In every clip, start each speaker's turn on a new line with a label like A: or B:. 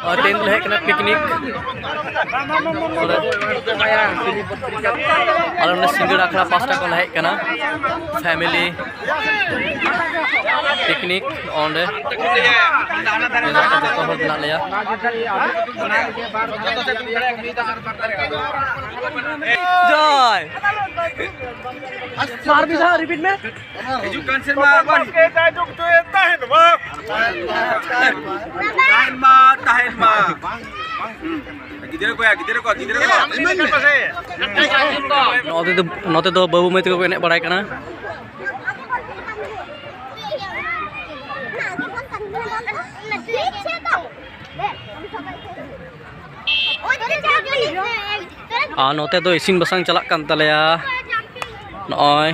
A: और तेन है कना पिकनिक और सिंगड़ आखड़ा पास्टा को है कना फैमिली पिकनिक ओंडे जय मार भी था रिपीट में
B: हिजू कैंसिल मार के ताजुक तो ताहेन मा गिदरे को
A: नोते तो बाबू मई को एने बड़ाय कना नोते तो इसिन बसांग चला कान तलेया नॉय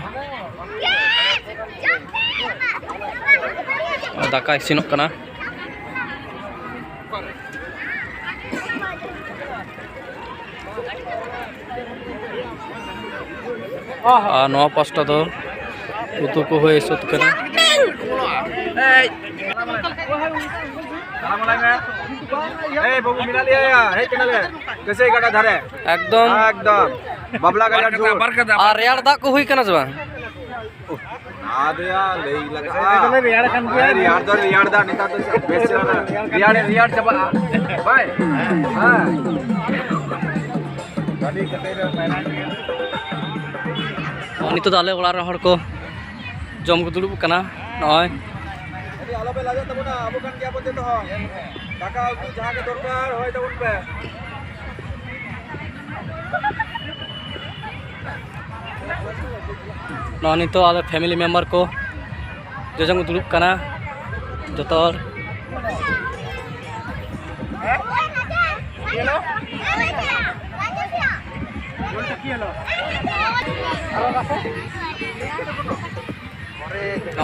A: दाका इसिनोग कना नवा पास्टा तो उतु को होय सुत कना
B: बाबू मिला लिया है चले कैसे गाड़ा धरे
A: एकदम
B: बाबला का
A: और रेयार दा को हुई कना जबा
B: आदया ले लगा रेयार खान रेयार दा नेता तो बेस रेयार चबा बाय हां गाड़ी कतेरे
A: नितो दाले ओला रे हर को जम को दुलुब कना नय
B: आलो पे लागे तबना अबो कान क्या बोलते तो टाका उतु जहां के दरकार होय तबन पे
A: नॉनी तो आले फैमिली मेंबर को जजंग दुलुब कना जतोर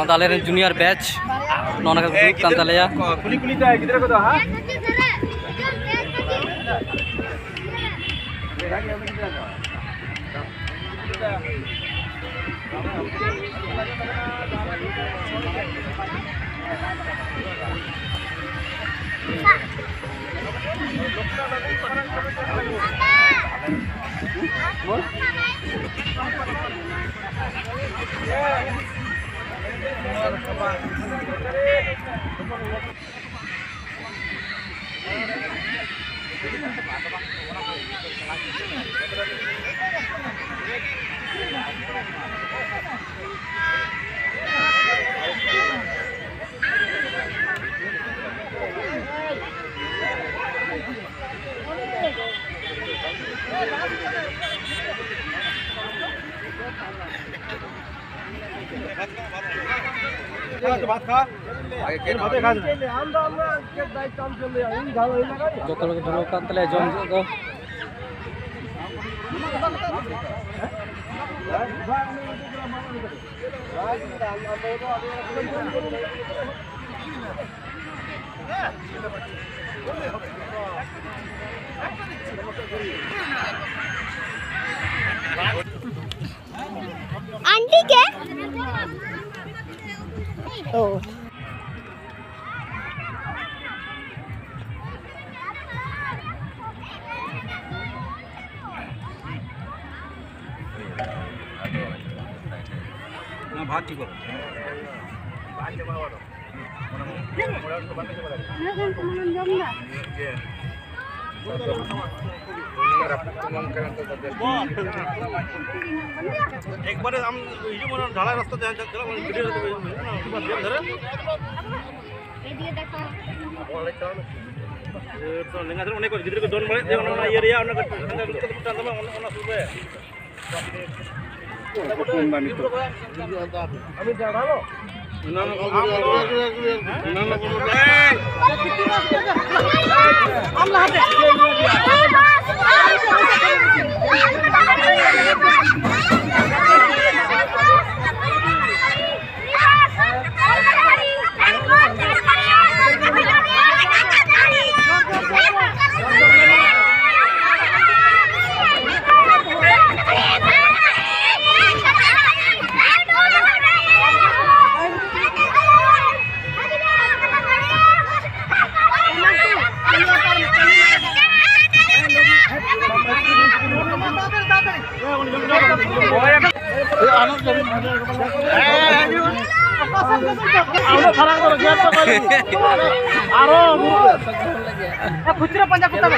A: दाले रे जूनियर बैच नोना का ग्रुप कान तालेया
B: कुली कुली ता गिदरे को तो हां बात खा आगे भाते खा हम तो हमरा के दाई काम चल रहा इन घाव इन लगा
A: जो कल के धरो कान तले जम दो
C: आंटी के ओ
B: ना भात ठीक करो भात के बनाओ एक बार हम ये मन ढाला रास्ता चला वीडियो धरे ए दिए देखो तो लेंगा धर उन्हें को गिदरे को दोन बड़े दे उन्होंने ये रिया उन्होंने सुबह अभी जा रहा हो
C: খুচরা পাঞ্জা করতে হবে